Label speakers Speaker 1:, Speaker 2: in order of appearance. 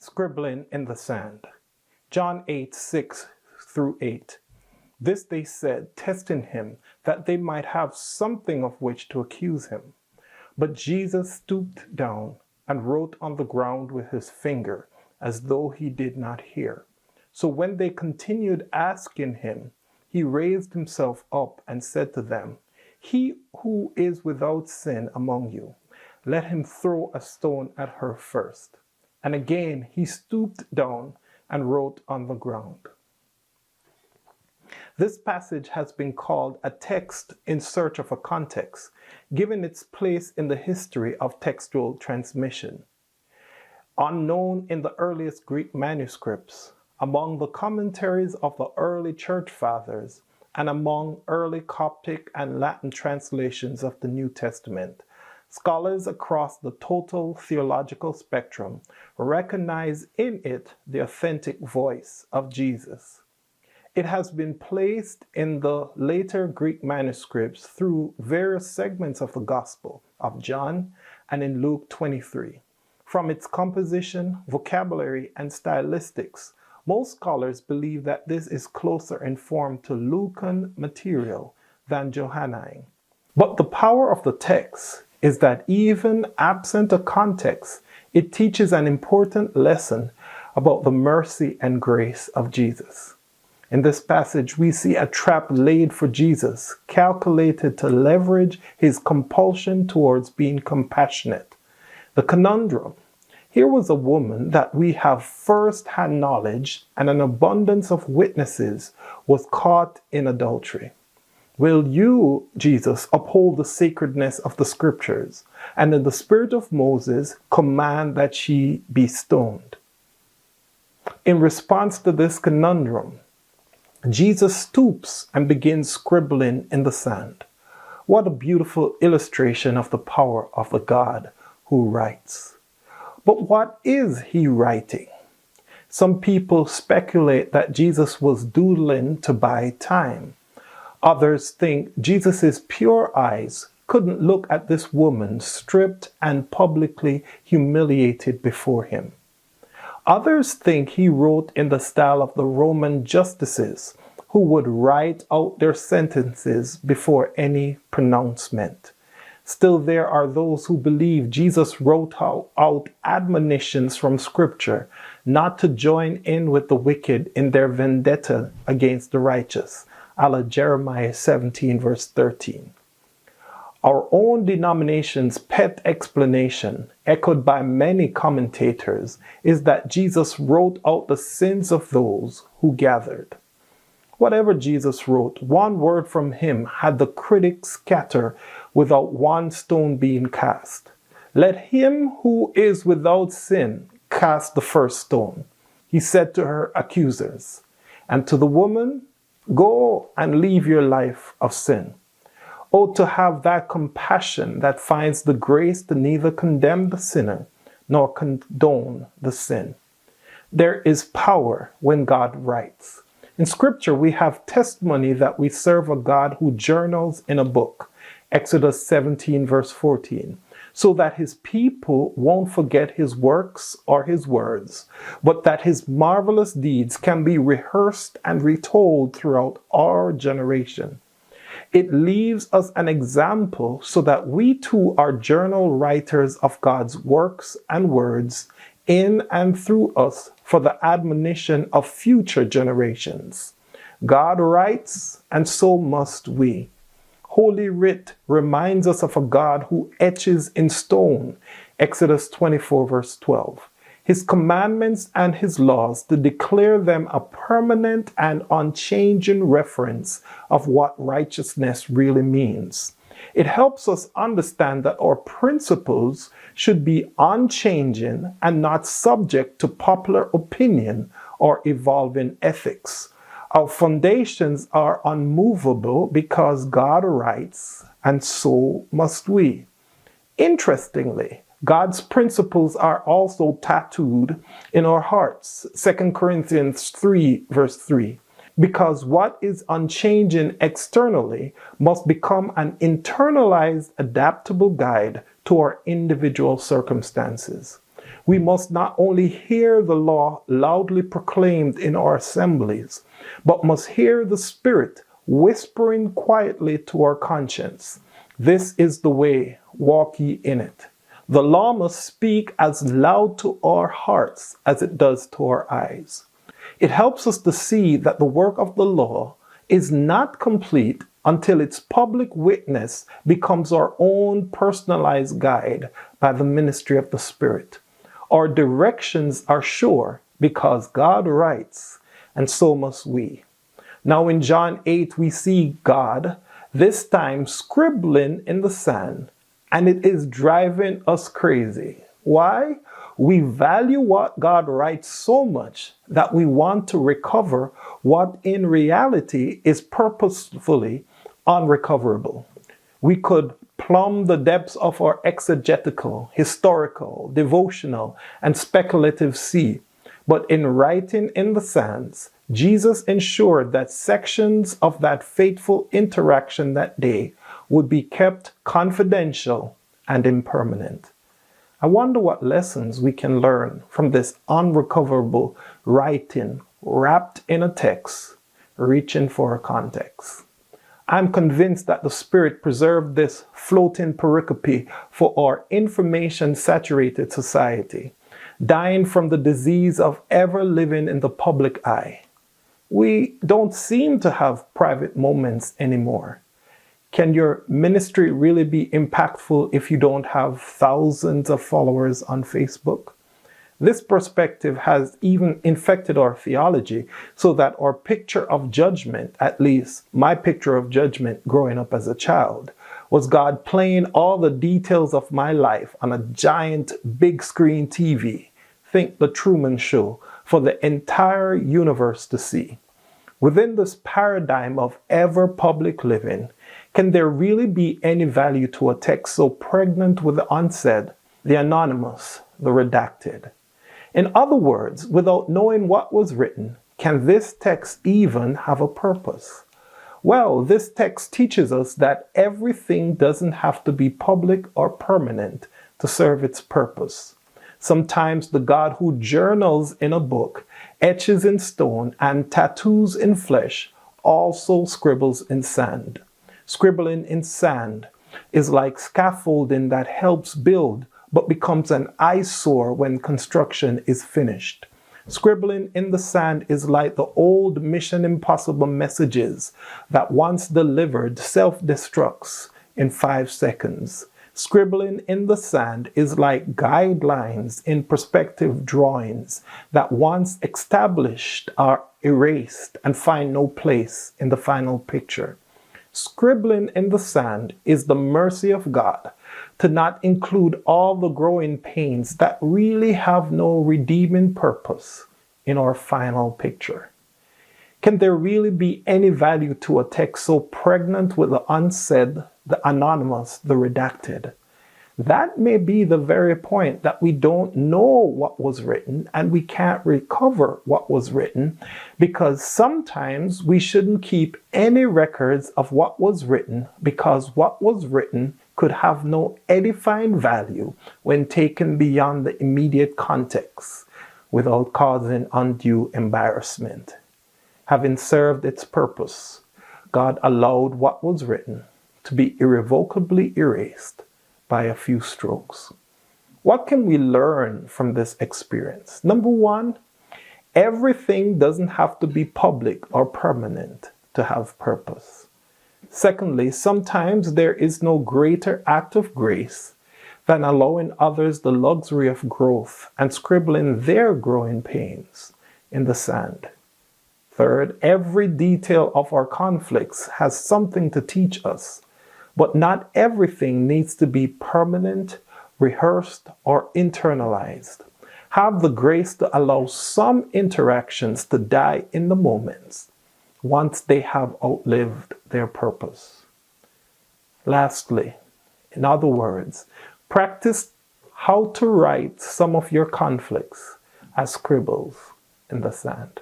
Speaker 1: Scribbling in the sand. John 8:6-8. This they said, testing him, that they might have something of which to accuse him. But Jesus stooped down and wrote on the ground with his finger, as though he did not hear. So when they continued asking him, he raised himself up and said to them, "He who is without sin among you, let him throw a stone at her first." And again he stooped down and wrote on the ground. This passage has been called a text in search of a context, given its place in the history of textual transmission. Unknown in the earliest Greek manuscripts, among the commentaries of the early church fathers, and among early Coptic and Latin translations of the New Testament, scholars across the total theological spectrum recognize in it the authentic voice of Jesus. It has been placed in the later Greek manuscripts through various segments of the Gospel of John and in Luke 23. From its composition, vocabulary, and stylistics, most scholars believe that this is closer in form to Lucan material than Johannine. But the power of the text is that even absent a context, it teaches an important lesson about the mercy and grace of Jesus. In this passage, we see a trap laid for Jesus, calculated to leverage his compulsion towards being compassionate. The conundrum: here was a woman that we have first-hand knowledge and an abundance of witnesses was caught in adultery. Will you, Jesus, uphold the sacredness of the scriptures and in the spirit of Moses command that she be stoned? In response to this conundrum, Jesus stoops and begins scribbling in the sand. What a beautiful illustration of the power of the God who writes. But what is he writing? Some people speculate that Jesus was doodling to buy time. Others think Jesus' pure eyes couldn't look at this woman stripped and publicly humiliated before him. Others think he wrote in the style of the Roman justices who would write out their sentences before any pronouncement. Still, there are those who believe Jesus wrote out admonitions from Scripture not to join in with the wicked in their vendetta against the righteous, a la Jeremiah 17 verse 13. Our own denomination's pet explanation, echoed by many commentators, is that Jesus wrote out the sins of those who gathered. Whatever Jesus wrote, one word from him had the critics scatter without one stone being cast. Let him who is without sin cast the first stone, he said to her accusers. And to the woman, go and leave your life of sin. Oh, to have that compassion that finds the grace to neither condemn the sinner nor condone the sin. There is power when God writes. In Scripture, we have testimony that we serve a God who journals in a book, Exodus 17 verse 14, so that his people won't forget his works or his words, but that his marvelous deeds can be rehearsed and retold throughout our generation. It leaves us an example so that we too are journal writers of God's works and words in and through us for the admonition of future generations. God writes, and so must we. Holy Writ reminds us of a God who etches in stone, Exodus 24 verse 12, his commandments and his laws to declare them a permanent and unchanging reference of what righteousness really means. It helps us understand that our principles should be unchanging and not subject to popular opinion or evolving ethics. Our foundations are unmovable because God writes, and so must we. Interestingly, God's principles are also tattooed in our hearts, 2 Corinthians 3 verse 3. Because what is unchanging externally must become an internalized, adaptable guide to our individual circumstances. We must not only hear the law loudly proclaimed in our assemblies, but must hear the Spirit whispering quietly to our conscience. This is the way, walk ye in it. The law must speak as loud to our hearts as it does to our eyes. It helps us to see that the work of the law is not complete until its public witness becomes our own personalized guide by the ministry of the Spirit. Our directions are sure because God writes, and so must we. Now in John 8, we see God, this time scribbling in the sand, and it is driving us crazy. Why? We value what God writes so much that we want to recover what in reality is purposefully unrecoverable. We could plumb the depths of our exegetical, historical, devotional, and speculative sea. But in writing in the sands, Jesus ensured that sections of that fateful interaction that day would be kept confidential and impermanent. I wonder what lessons we can learn from this unrecoverable writing wrapped in a text, reaching for a context. I'm convinced that the Spirit preserved this floating pericope for our information-saturated society, dying from the disease of ever living in the public eye. We don't seem to have private moments anymore. Can your ministry really be impactful if you don't have thousands of followers on Facebook? This perspective has even infected our theology so that our picture of judgment, at least my picture of judgment growing up as a child, was God playing all the details of my life on a giant big screen TV, think the Truman Show, for the entire universe to see. Within this paradigm of ever public living, can there really be any value to a text so pregnant with the unsaid, the anonymous, the redacted? In other words, without knowing what was written, can this text even have a purpose? Well, this text teaches us that everything doesn't have to be public or permanent to serve its purpose. Sometimes the God who journals in a book, etches in stone, and tattoos in flesh also scribbles in sand. Scribbling in sand is like scaffolding that helps build but becomes an eyesore when construction is finished. Scribbling in the sand is like the old Mission Impossible messages that once delivered self-destructs in 5 seconds. Scribbling in the sand is like guidelines in perspective drawings that once established are erased and find no place in the final picture. Scribbling in the sand is the mercy of God to not include all the growing pains that really have no redeeming purpose in our final picture. Can there really be any value to a text so pregnant with the unsaid, the anonymous, the redacted? That may be the very point that we don't know what was written and we can't recover what was written, because sometimes we shouldn't keep any records of what was written because what was written could have no edifying value when taken beyond the immediate context without causing undue embarrassment. Having served its purpose, God allowed what was written to be irrevocably erased by a few strokes. What can we learn from this experience? Number one, everything doesn't have to be public or permanent to have purpose. Secondly, sometimes there is no greater act of grace than allowing others the luxury of growth and scribbling their growing pains in the sand. Third, every detail of our conflicts has something to teach us, but not everything needs to be permanent, rehearsed, or internalized. Have the grace to allow some interactions to die in the moments once they have outlived their purpose. Lastly, in other words, practice how to write some of your conflicts as scribbles in the sand.